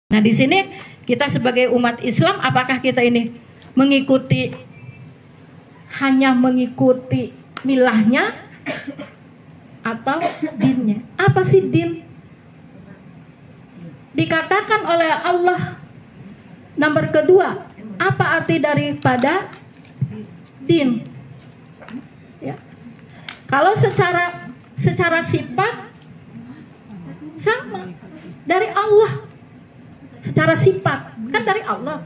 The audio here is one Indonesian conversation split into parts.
Nah, di sini kita sebagai umat Islam, apakah kita ini hanya mengikuti milahnya atau dinnya? Apa sih din? Dikatakan oleh Allah nomor kedua, apa arti daripada din? Ya. Kalau secara sifat sama dari Allah. Secara sifat kan dari Allah.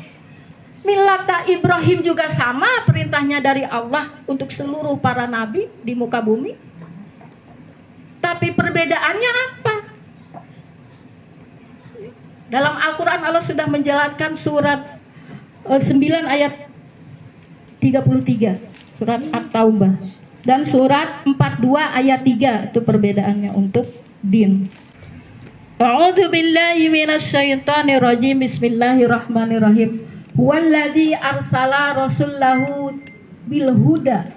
Millata Ibrahim juga sama, perintahnya dari Allah untuk seluruh para nabi di muka bumi. Tapi perbedaannya apa? Dalam Al-Quran Allah sudah menjelaskan surat 9 ayat 33, surat At-Taubah, dan surat 42 ayat 3, itu perbedaannya untuk din. A'udzu billahi minasyaitonir rajim. Bismillahirrahmanirrahim. Huwallazi arsala rasulahu bil huda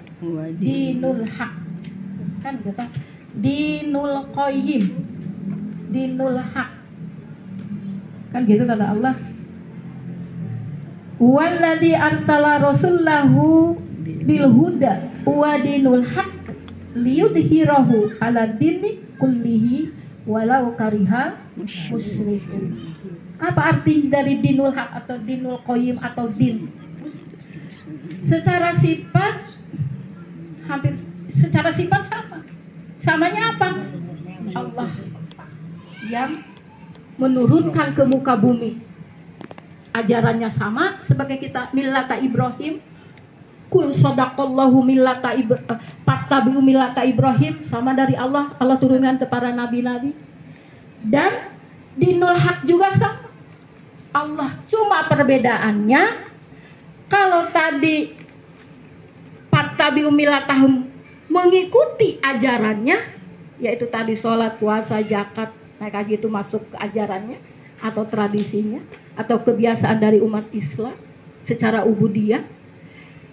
dinul haq. Kan gitu. Dinul qayyim. Dinul haq. Kan gitu kata Allah. Huwallazi arsala rasulahu bil huda wa dinul haq liyudhhirahu ala dini kullihi walau kariha musyrikun. Apa arti dari dinul haq atau dinul qayyim atau din? Secara sifat sama. Samanya apa? Allah yang menurunkan ke muka bumi. Ajarannya sama sebagai kita millata Ibrahim. Kul sadaqallahu fattabi'u millata Ibrahim, sama dari Allah turunkan kepada nabi-nabi. Dan dinul haq juga sama Allah, cuma perbedaannya kalau tadi fattabi'u millatahum mengikuti ajarannya, yaitu tadi sholat, puasa, zakat, naik haji, itu masuk ke ajarannya atau tradisinya atau kebiasaan dari umat Islam secara ubudiyah.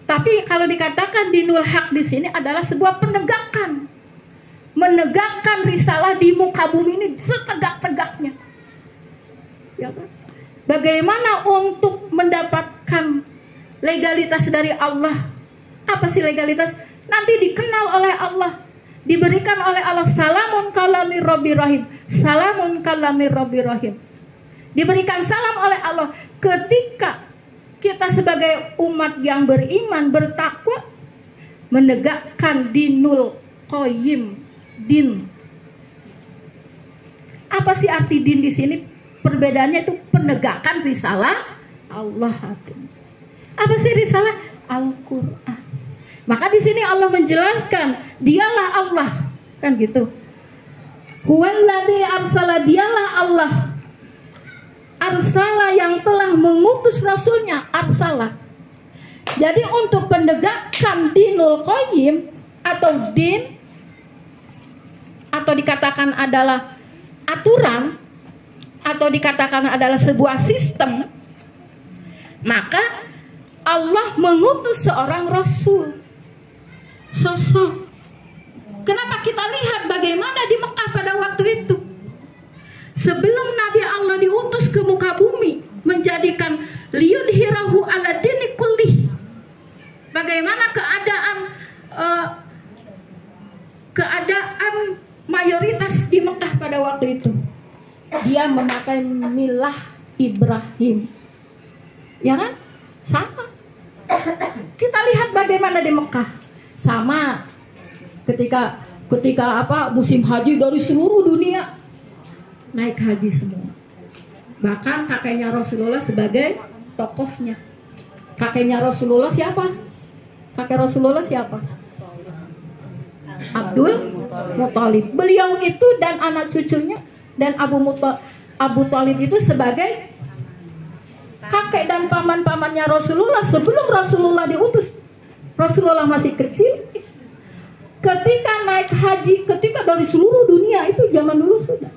Tapi kalau dikatakan dinul haq di sini adalah sebuah penegakan, menegakkan risalah di muka bumi ini setegak-tegaknya. Ya kan? Bagaimana untuk mendapatkan legalitas dari Allah? Apa sih legalitas? Nanti dikenal oleh Allah, diberikan oleh Allah. Salamun kalamir Rabbir Rahim. Salamun kalamir Rabbir Rahim. Diberikan salam oleh Allah ketika kita sebagai umat yang beriman, bertakwa, menegakkan dinul qayyim, din. Apa sih arti din di sini? Perbedaannya itu penegakan risalah Allah. Apa sih risalah? Al-Qur'an. Maka di sini Allah menjelaskan, dialah Allah, kan gitu. Huwallazi arsala, dialah Allah. Arsala yang telah mengutus rasulnya, arsala. Jadi untuk pendegakan dinul qayyim atau din, atau dikatakan adalah aturan, atau dikatakan adalah sebuah sistem, maka Allah mengutus seorang rasul, sosok. Kenapa kita lihat bagaimana di Mekah pada waktu itu, sebelum Nabi Allah diutus ke muka bumi menjadikan liyudhirahu ala dini kulli, bagaimana keadaan mayoritas di Mekah pada waktu itu, dia memakai milah Ibrahim, ya kan? Sama. Kita lihat bagaimana di Mekah, sama ketika musim haji dari seluruh dunia naik haji semua. Bahkan kakeknya Rasulullah sebagai tokohnya. Kakeknya Rasulullah siapa? Kakek Rasulullah siapa? Abdul Muthalib. Beliau itu dan anak cucunya dan Abu Thalib itu sebagai kakek dan paman-pamannya Rasulullah sebelum Rasulullah diutus. Rasulullah masih kecil. Ketika naik haji, ketika dari seluruh dunia, itu zaman dulu sudah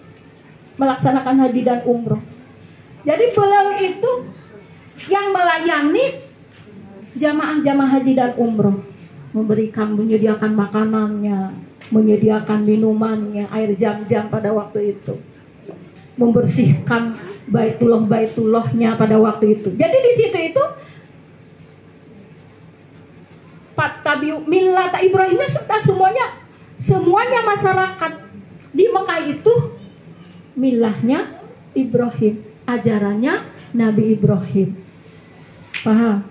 melaksanakan haji dan umroh. Jadi beliau itu yang melayani jamaah-jamaah haji dan umroh, menyediakan makanannya, menyediakan minumannya, air jam-jam pada waktu itu. membersihkan baitullahnya pada waktu itu. Jadi di situ itu Fattabi'u millata Ibrahimnya serta semuanya masyarakat di Mekah itu milahnya Ibrahim, ajarannya Nabi Ibrahim. Paham?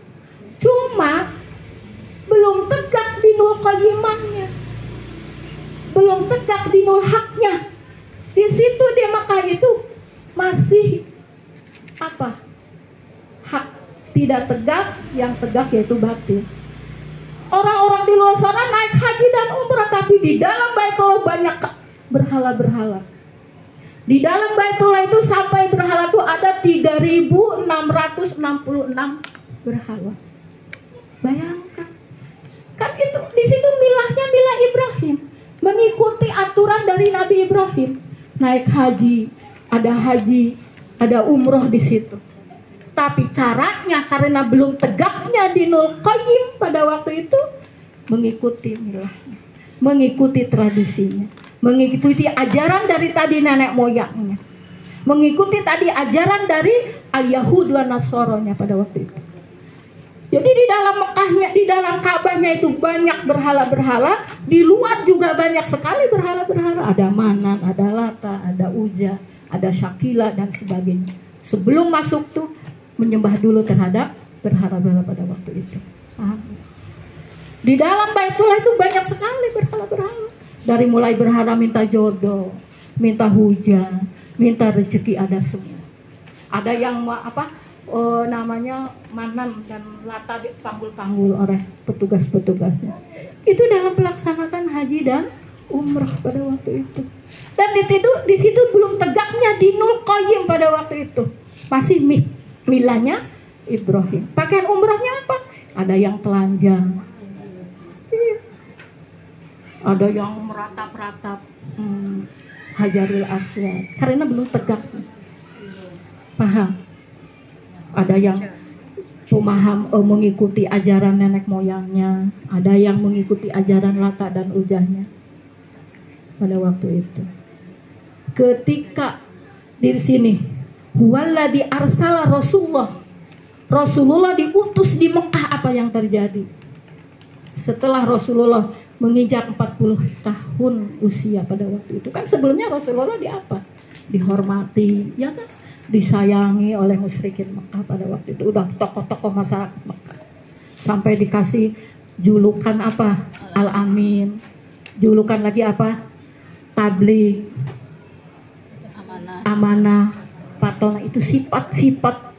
Cuma belum tegak dinul qayyimahnya, belum tegak dinul haknya. Di situ di Mekah itu masih apa? Hak tidak tegak, yang tegak yaitu batil. Orang-orang di luar sana naik haji dan umrah, tapi di dalam Baitullah banyak berhala-berhala. Di dalam Baitullah itu sampai berhala itu ada 3.666 berhala. Bayangkan, kan itu di situ milahnya milah Ibrahim, mengikuti aturan dari Nabi Ibrahim. Naik haji, ada umroh di situ. Tapi caranya karena belum tegaknya dinul qayyim pada waktu itu, mengikuti milahnya, mengikuti tradisinya, mengikuti ajaran dari tadi nenek moyangnya, mengikuti tadi ajaran dari al-Yahud wa Nasoronya pada waktu itu. Jadi di dalam Mekahnya, di dalam Ka'bahnya itu banyak berhala-berhala, di luar juga banyak sekali berhala-berhala. Ada Manan, ada Lata, ada Uza, ada Syakila dan sebagainya. Sebelum masuk tuh menyembah dulu terhadap berhala-berhala pada waktu itu. Di dalam Baitullah itu banyak sekali berhala-berhala. Dari mulai berhala minta jodoh, minta hujan, minta rezeki, ada semua. Ada yang namanya Manan dan Lata dipanggul-panggul oleh petugas-petugasnya. Itu dalam pelaksanakan haji dan umrah pada waktu itu. Dan di situ belum tegaknya dinul qayyim pada waktu itu. Masih milahnya Ibrahim. Pakaian umrahnya apa? Ada yang telanjang, ada yang meratap-ratap Hajarul Aswad karena belum tegak. Paham? Ada yang pemaham mengikuti ajaran nenek moyangnya, ada yang mengikuti ajaran Lata dan Uzahnya pada waktu itu. Ketika di sini huwaladzi arsala Rasulullah diutus di Mekah, apa yang terjadi? Setelah Rasulullah menginjak 40 tahun usia pada waktu itu, kan sebelumnya Rasulullah di apa? Dihormati, ya kan? Disayangi oleh musyrikin Mekah pada waktu itu. Udah tokoh-tokoh masyarakat Mekah. Sampai dikasih julukan apa? Al-Amin. Julukan lagi apa? Tabligh. Amanah. Patona. Itu sifat-sifat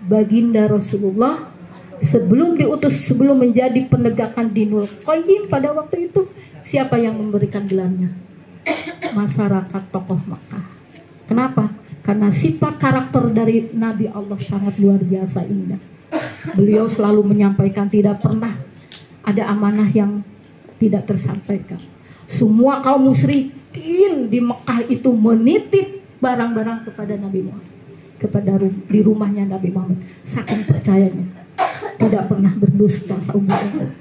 baginda Rasulullah sebelum diutus, sebelum menjadi penegakan dinul qayyim pada waktu itu. Siapa yang memberikan gelarnya? Masyarakat tokoh Mekah. Kenapa? Karena sifat karakter dari Nabi Allah sangat luar biasa indah. Beliau selalu menyampaikan, tidak pernah ada amanah yang tidak tersampaikan. Semua kaum musyrikin di Mekah itu menitip barang-barang kepada Nabi Muhammad, di rumahnya Nabi Muhammad. Saking percayanya, tidak pernah berdusta seumur hidup,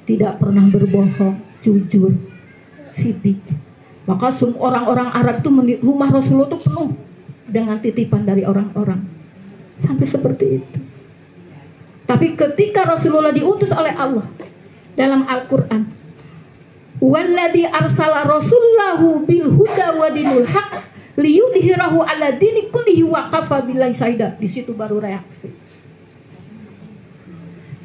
tidak pernah berbohong, jujur, sidik. Maka semua orang-orang Arab itu rumah Rasulullah itu penuh dengan titipan dari orang-orang, sampai seperti itu. Tapi ketika Rasulullah diutus oleh Allah dalam Al-Quran, walladzi arsala rasulahu bil huda wa dinul haq liyudhhirahu ala dini kullihi wa kafa billahi syahida. Di situ baru reaksi.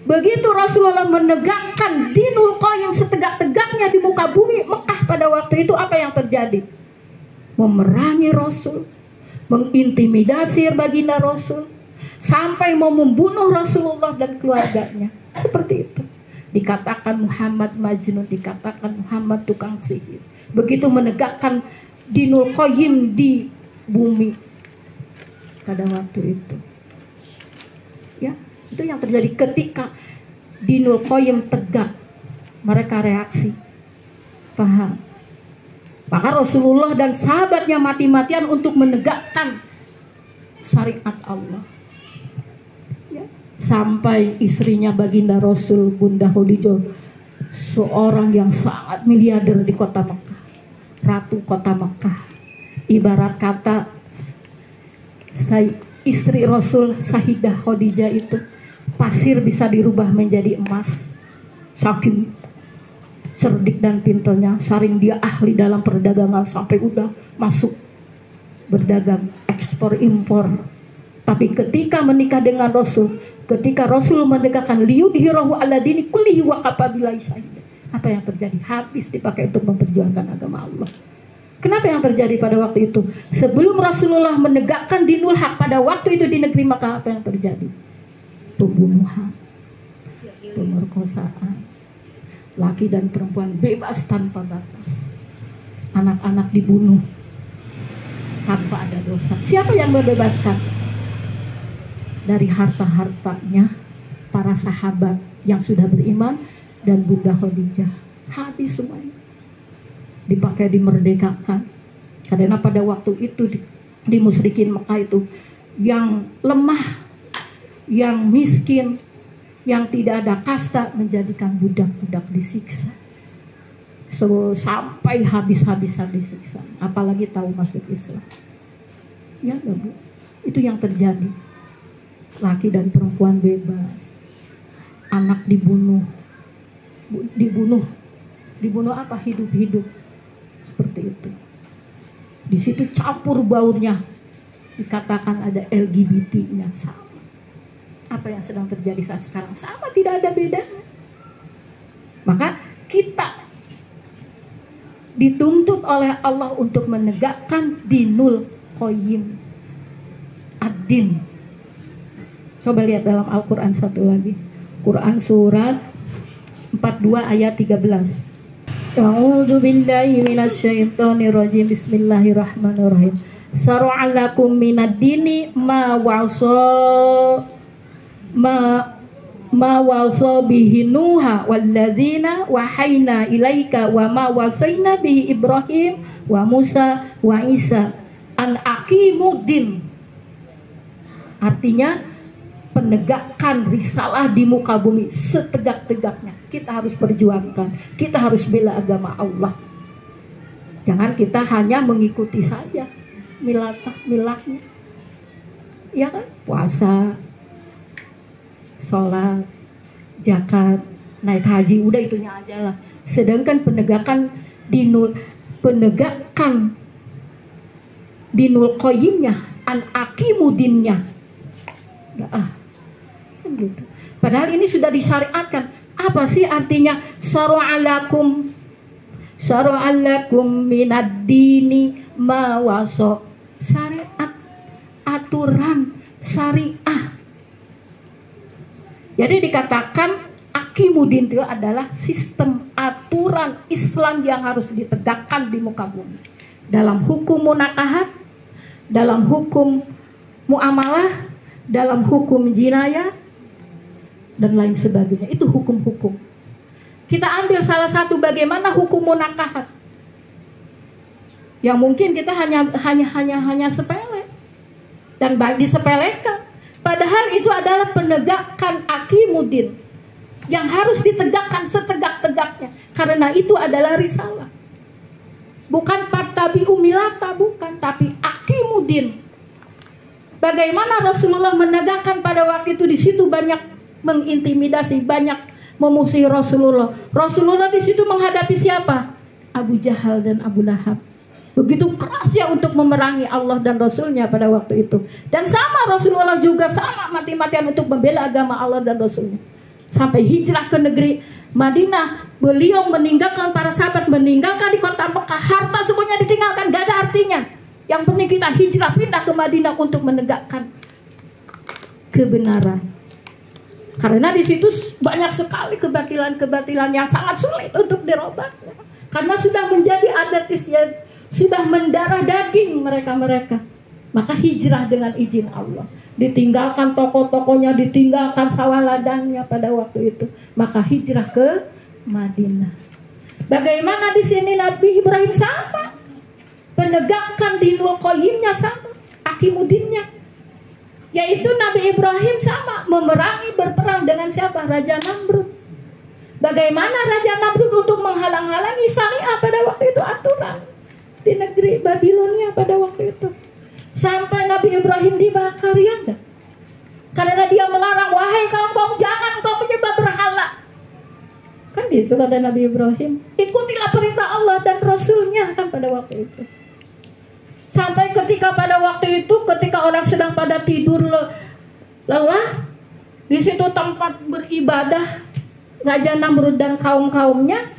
Begitu Rasulullah menegakkan dinul qayyim setegak-tegaknya di muka bumi Mekah pada waktu itu, apa yang terjadi? Memerangi Rasul, mengintimidasi baginda Rasul, sampai mau membunuh Rasulullah dan keluarganya. Seperti itu. Dikatakan Muhammad Majnun, dikatakan Muhammad tukang sihir. Begitu menegakkan dinul qayyim di bumi pada waktu itu. Ya, itu yang terjadi ketika dinul qayyim tegak. Mereka reaksi. Paham? Maka Rasulullah dan sahabatnya mati-matian untuk menegakkan syariat Allah. Ya. Sampai istrinya baginda Rasul, Bunda Khadijah, seorang yang sangat miliarder di kota Mekah, ratu kota Mekah. Ibarat kata istri Rasul Sayyidah Khadijah itu, pasir bisa dirubah menjadi emas. Saking cerdik dan pintarnya, saring dia ahli dalam perdagangan sampai udah masuk berdagang ekspor impor. Tapi ketika menikah dengan Rasul, ketika Rasul menegakkan liyudhirahu ala dini kullihi wa kafa billahi syahida, apa yang terjadi? Habis dipakai untuk memperjuangkan agama Allah. Kenapa yang terjadi pada waktu itu? Sebelum Rasulullah menegakkan dinul haq pada waktu itu di negeri Makkah, apa yang terjadi? Pembunuhan, pemerkosaan, laki dan perempuan bebas tanpa batas, anak-anak dibunuh tanpa ada dosa. Siapa yang membebaskan? Dari harta-hartanya para sahabat yang sudah beriman dan Bunda Khadijah. Habis semuanya, dipakai dimerdekakan. Karena pada waktu itu di musyrikin Mekah itu, yang lemah, yang miskin, yang tidak ada kasta menjadikan budak-budak disiksa. Sampai habis-habisan disiksa. Apalagi tahu masuk Islam. Ya, Bu. Itu yang terjadi. Laki dan perempuan bebas. Anak dibunuh. Dibunuh apa? Hidup-hidup. Seperti itu. Di situ campur baurnya. Dikatakan ada LGBT-nya. Sama. Apa yang sedang terjadi saat sekarang? Sama, tidak ada bedanya. Maka kita dituntut oleh Allah untuk menegakkan dinul qayyim, ad-din. Coba lihat dalam Al-Quran satu lagi. Quran surat 42 ayat 13. A'udzu billahi minasyaitonir rajim. Bismillahirrahmanirrahim. Syara'a lakum minad dini ma wasa bihi Nuha walladzina wahayna ilaika wa ma wasayna bihi Ibrahim wa Musa wa Isa an aqimuddin. Artinya penegakan risalah di muka bumi setegak-tegaknya. Kita harus perjuangkan, kita harus bela agama Allah. Jangan kita hanya mengikuti saja milatnya, ya kan? Puasa, sholat, zakat, naik haji, udah itunya aja lah. Sedangkan penegakan dinul qayyimnya, an aqimudinnya, gitu. Padahal ini sudah disyariatkan. Apa sih artinya syara'alakum minad dini ma wasa? Syariat, aturan, syariah. Jadi dikatakan akimudin itu adalah sistem aturan Islam yang harus ditegakkan di muka bumi. Dalam hukum munakahat, dalam hukum muamalah, dalam hukum jinayah, dan lain sebagainya. Itu hukum-hukum. Kita ambil salah satu, bagaimana hukum munakahat. Yang mungkin kita hanya sepele dan disepelekan. Padahal itu adalah penegakan akimudin yang harus ditegakkan setegak-tegaknya. Karena itu adalah risalah. Bukan tabi'u milata, bukan, tapi akimudin. Bagaimana Rasulullah menegakkan pada waktu itu? Di situ banyak mengintimidasi, banyak memusuhi Rasulullah. Rasulullah di situ menghadapi siapa? Abu Jahal dan Abu Lahab. Begitu kerasnya untuk memerangi Allah dan Rasulnya pada waktu itu. Dan sama Rasulullah juga sama mati-matian untuk membela agama Allah dan Rasulnya. Sampai hijrah ke negeri Madinah, beliau meninggalkan para sahabat, meninggalkan di kota Mekah, harta semuanya ditinggalkan, gak ada artinya. Yang penting kita hijrah pindah ke Madinah untuk menegakkan kebenaran. Karena di situ banyak sekali kebatilan-kebatilan yang sangat sulit untuk dirubah. Karena sudah menjadi adat istiadat, sudah mendarah daging mereka-mereka. Maka hijrah dengan izin Allah. Ditinggalkan toko-tokonya, ditinggalkan sawah ladangnya pada waktu itu. Maka hijrah ke Madinah. Bagaimana di sini Nabi Ibrahim sama? Penegakan dinul qayyimnya sama, akimudinnya. Yaitu Nabi Ibrahim sama, memerangi, berperang dengan siapa? Raja Namrud. Bagaimana Raja Namrud untuk menghalang-halangi syariah pada waktu itu, aturan di negeri Babilonia pada waktu itu. Sampai Nabi Ibrahim dibakar, ya enggak? Karena dia melarang, wahai kaum jangan kau menyembah berhala. Kan gitu kata Nabi Ibrahim. Ikutilah perintah Allah dan Rasulnya kan pada waktu itu. Sampai pada waktu itu ketika orang sedang pada tidur lelah, di situ tempat beribadah Raja Namrud dan kaum-kaumnya,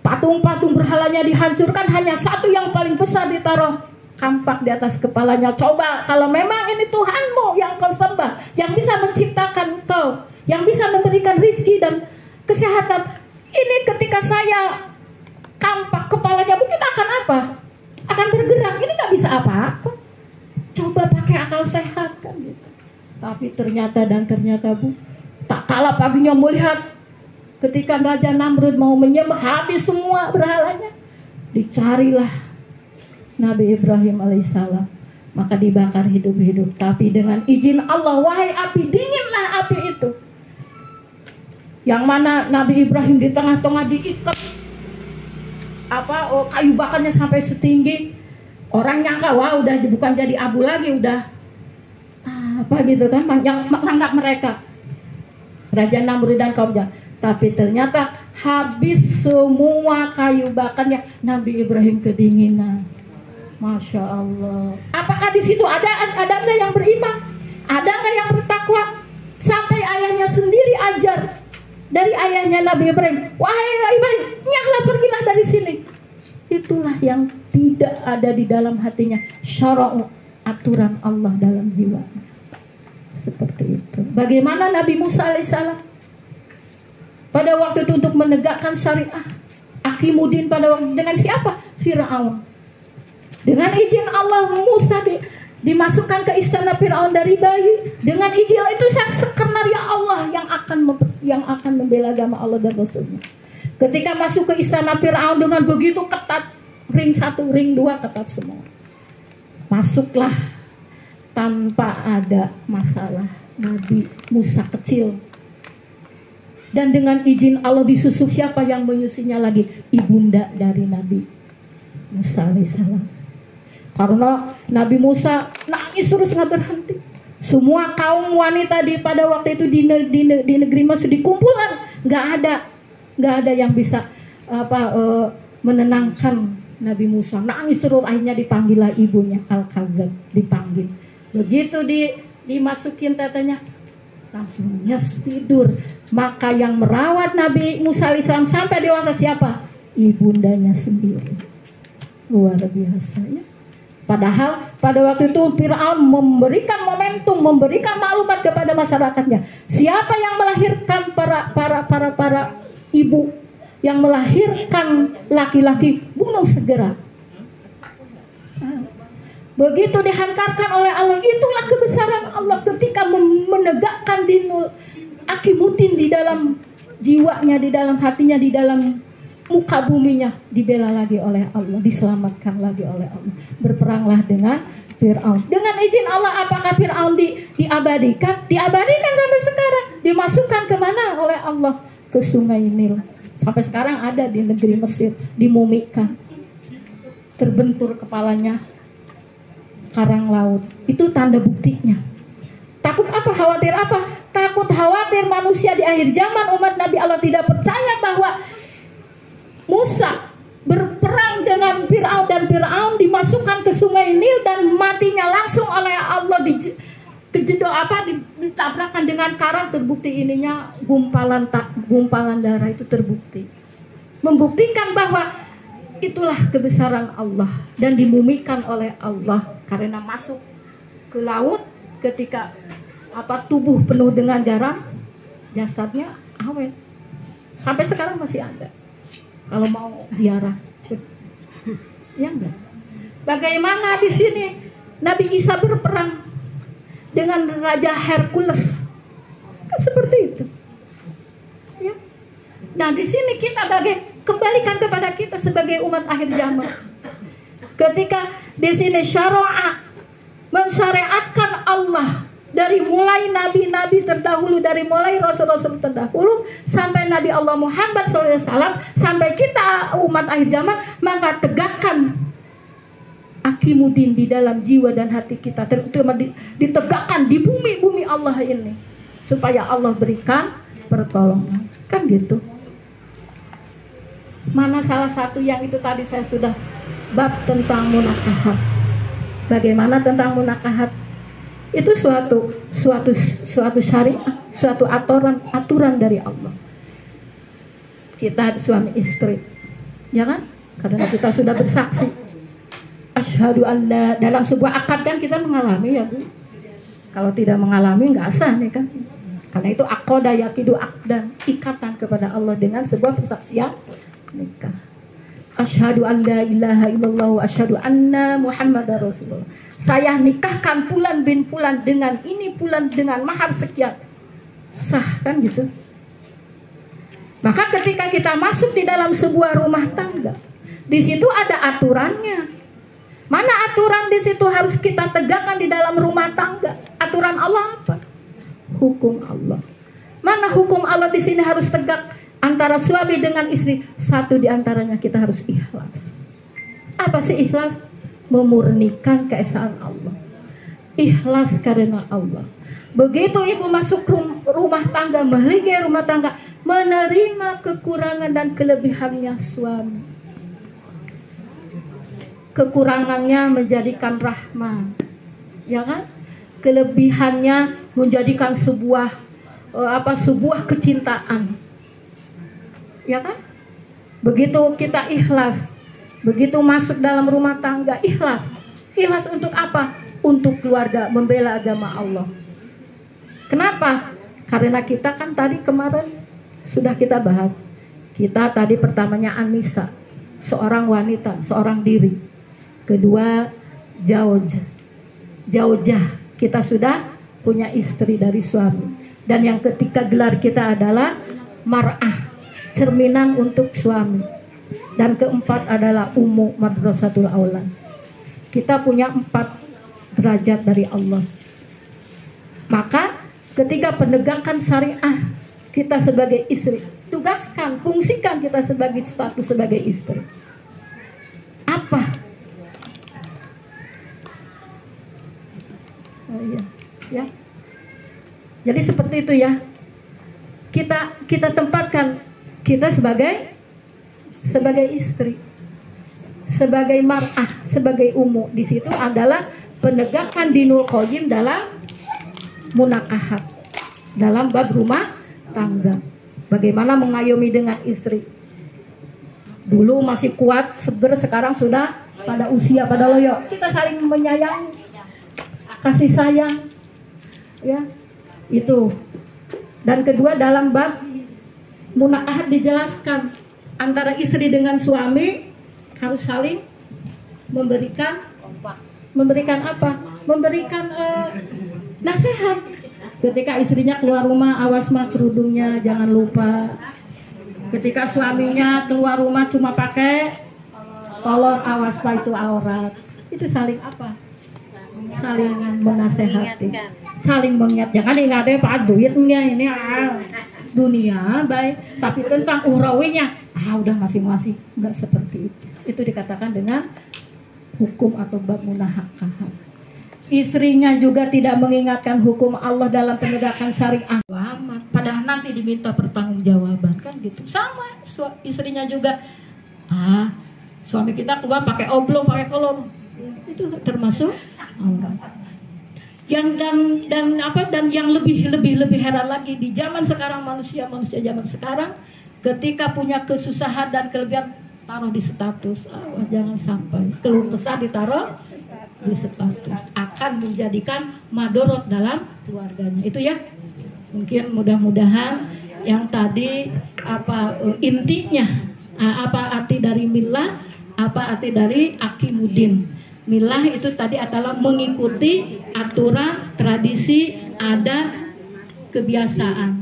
patung-patung berhalanya dihancurkan, hanya satu yang paling besar ditaruh kampak di atas kepalanya. Coba kalau memang ini Tuhanmu yang kau sembah, yang bisa menciptakan kau, yang bisa memberikan rezeki dan kesehatan, ini ketika saya kampak kepalanya mungkin akan apa? Akan bergerak, ini nggak bisa apa-apa. Coba pakai akal sehat kan gitu. Tapi ternyata Bu, tak kalah paginya melihat ketika Raja Namrud mau menyembah habis semua berhalanya, dicarilah Nabi Ibrahim alaihissalam, maka dibakar hidup-hidup. Tapi dengan izin Allah, wahai api, dinginlah api itu. Yang mana Nabi Ibrahim di tengah-tengah diikat kayu bakarnya sampai setinggi. Orang nyangka wah udah bukan jadi abu lagi, udah gitu kan, yang menganggap mereka Raja Namrud dan kaumnya. Tapi ternyata habis semua kayu bakarnya, Nabi Ibrahim kedinginan. Masya Allah. Apakah di situ ada nggak yang beriman? Ada nggak yang bertakwa? Sampai ayahnya sendiri ajar dari ayahnya Nabi Ibrahim, wahai Ibrahim, nyahlah, pergilah dari sini. Itulah yang tidak ada di dalam hatinya, syara' aturan Allah dalam jiwanya. Seperti itu. Bagaimana Nabi Musa alaihissalam pada waktu itu untuk menegakkan syariah Akhimuddin pada waktu dengan siapa? Fir'aun. Dengan izin Allah, Musa dimasukkan ke istana Fir'aun dari bayi. Dengan izin itu sekenaria Allah yang akan membela agama Allah dan Rasulnya. Ketika masuk ke istana Fir'aun dengan begitu ketat, ring 1, ring 2 ketat semua. Masuklah tanpa ada masalah Nabi Musa kecil. Dan dengan izin Allah disusuk siapa yang menyusunya lagi? Ibunda dari Nabi Musa alaihissalam. Karena Nabi Musa nangis terus nggak berhenti. Semua kaum wanita pada waktu itu di negeri Mesir dikumpulkan, nggak ada yang bisa menenangkan Nabi Musa. Nangis terus, akhirnya dipanggillah ibunya Al-Kazab, dipanggil. Begitu dimasukin tetenya, langsung nyes tidur. Maka yang merawat Nabi Musa alaihissalam sampai dewasa siapa? Ibundanya sendiri. Luar biasa ya. Padahal pada waktu itu Fir'aun memberikan momentum, memberikan maklumat kepada masyarakatnya. Siapa yang melahirkan para ibu yang melahirkan laki-laki, bunuh segera. Begitu dihantarkan oleh Allah, itulah kebesaran Allah ketika menegakkan dinul Akhimuddin di dalam jiwanya, di dalam hatinya, di dalam muka buminya, dibela lagi oleh Allah, diselamatkan lagi oleh Allah. Berperanglah dengan Fir'aun. Dengan izin Allah, apakah Fir'aun diabadikan? Diabadikan sampai sekarang. Dimasukkan kemana oleh Allah? Ke Sungai Nil. Sampai sekarang ada di negeri Mesir, dimumikan. Terbentur kepalanya karang laut. Itu tanda buktinya. Takut apa? Khawatir apa? Takut khawatir manusia di akhir zaman, umat Nabi Allah tidak percaya bahwa Musa berperang dengan Fir'aun dan Fir'aun dimasukkan ke Sungai Nil dan matinya langsung oleh Allah ditabrakkan dengan karang. Terbukti ininya gumpalan darah itu terbukti, membuktikan bahwa itulah kebesaran Allah dan dimumikan oleh Allah karena masuk ke laut ketika tubuh penuh dengan garam, jasadnya awet sampai sekarang masih ada. Kalau mau ziarah, ya enggak. Bagaimana di sini Nabi Isa berperang dengan Raja Hercules, kan seperti itu. Ya. Nah di sini kita kembalikan kepada kita sebagai umat akhir zaman. Ketika di sini syara'a mensyariatkan Allah. Dari mulai nabi-nabi terdahulu, dari mulai rasul-rasul terdahulu sampai Nabi Allah Muhammad SAW, sampai kita umat akhir zaman, maka tegakkan akimudin di dalam jiwa dan hati kita, terutama ditegakkan di bumi Allah ini, supaya Allah berikan pertolongan. Kan gitu. Mana salah satu yang itu tadi saya sudah bab tentang munakahat. Bagaimana tentang munakahat? Itu suatu syariat, suatu aturan dari Allah. Kita suami istri, ya kan? Karena kita sudah bersaksi. Asyhadu an la, dalam sebuah akad kan kita mengalami, ya Bu. Kalau tidak mengalami nggak sah nih kan. Karena itu aqada yaqidu aqdan, ikatan kepada Allah dengan sebuah persaksian nikah. Asyhadu an la ilaha illallah wa asyhadu anna Muhammadar Rasulullah. Saya nikahkan Fulan bin Fulan dengan ini Fulan dengan mahar sekian. Sah kan gitu. Maka ketika kita masuk di dalam sebuah rumah tangga, di situ ada aturannya. Mana aturan di situ harus kita tegakkan di dalam rumah tangga? Aturan Allah apa? Hukum Allah. Mana hukum Allah di sini harus tegak antara suami dengan istri? Satu di antaranya kita harus ikhlas. Apa sih ikhlas? Memurnikan keesaan Allah. Ikhlas karena Allah. Begitu ibu masuk rumah tangga, melihat rumah tangga, menerima kekurangan dan kelebihannya suami. Kekurangannya menjadikan rahmat, ya kan? Kelebihannya menjadikan sebuah kecintaan, ya kan? Begitu kita ikhlas, begitu masuk dalam rumah tangga, ikhlas untuk apa? Untuk keluarga, membela agama Allah. Kenapa? Karena kita kan tadi kemarin sudah kita bahas. Kita tadi pertamanya Anissa, seorang wanita, seorang diri. Kedua, jaujah, kita sudah punya istri dari suami. Dan yang ketiga gelar kita adalah mar'ah, cerminan untuk suami. Dan keempat adalah ummu madrasatul aulad. Kita punya 4 derajat dari Allah. Maka ketika penegakan syariah kita sebagai istri, tugaskan, fungsikan kita sebagai status sebagai istri. Apa? Oh iya, ya. Jadi seperti itu ya. Kita tempatkan kita sebagai istri, sebagai mar'ah, sebagai ummu. Di situ adalah penegakan dinul qayyim dalam munakahat, dalam bab rumah tangga. Bagaimana mengayomi dengan istri. Dulu masih kuat, seger, sekarang sudah pada usia, pada loyo. Kita saling menyayangi, kasih sayang, ya itu. Dan kedua dalam bab munakahat dijelaskan antara istri dengan suami harus saling memberikan apa? Memberikan nasihat. Ketika istrinya keluar rumah, awas mak kerudungnya jangan lupa. Ketika suaminya keluar rumah cuma pakai kolor, awas pak itu aurat. Itu saling apa? Saling menasehati, saling mengingat. Jangan ingatnya pak duitnya ini dunia baik, tapi tentang urawinya udah masing-masing. Enggak seperti itu. Itu dikatakan dengan hukum atau bab munakahat. Istrinya juga tidak mengingatkan hukum Allah dalam penegakan syariah. Padahal nanti diminta pertanggungjawaban kan gitu. Sama istrinya juga. Suami kita keluar pakai oblong, pakai kolor. Itu termasuk aurat. Dan yang lebih heran lagi di zaman sekarang, manusia zaman sekarang ketika punya kesusahan dan kelebihan taruh di status. Jangan sampai keluh kesah ditaruh di status, akan menjadikan madorot dalam keluarganya. Itu ya. Mungkin mudah-mudahan yang tadi intinya apa arti dari milah, apa arti dari akimudin. Milah itu tadi adalah mengikuti aturan, tradisi, adat, kebiasaan.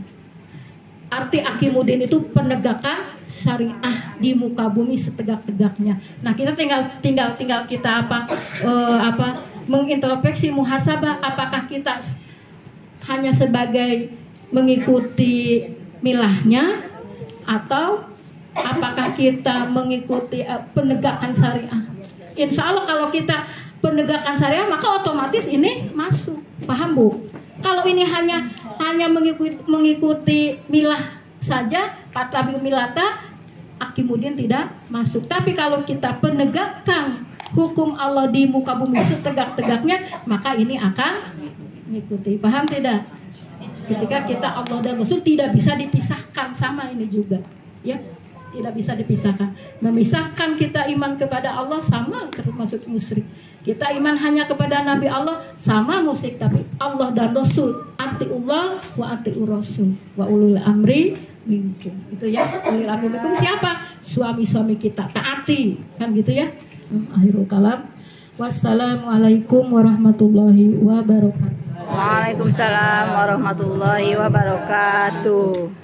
Arti akimudin itu penegakan syariah di muka bumi setegak-tegaknya. Nah, kita tinggal kita mengintrospeksi, muhasabah, apakah kita hanya sebagai mengikuti milahnya atau apakah kita mengikuti penegakan syariah. Insya Allah kalau kita penegakan syariah maka otomatis ini masuk. Paham Bu? Kalau ini hanya mengikuti milah saja, patabi milata, akimudin tidak masuk. Tapi kalau kita penegakan hukum Allah di muka bumi setegak-tegaknya, maka ini akan mengikuti. Paham tidak? Ketika kita Allah dan Rasul tidak bisa dipisahkan, sama ini juga, ya, tidak bisa dipisahkan. Memisahkan kita iman kepada Allah sama termasuk musyrik. Kita iman hanya kepada Nabi Allah sama musyrik. Tapi Allah dan Rasul, atiullah wa atiur Rasul wa ulul amri minkum. Itu ya, ulul amri minkum siapa? Suami-suami kita, taati, kan gitu ya. Akhirul kalam. Wassalamualaikum warahmatullahi wabarakatuh. Waalaikumsalam warahmatullahi wabarakatuh.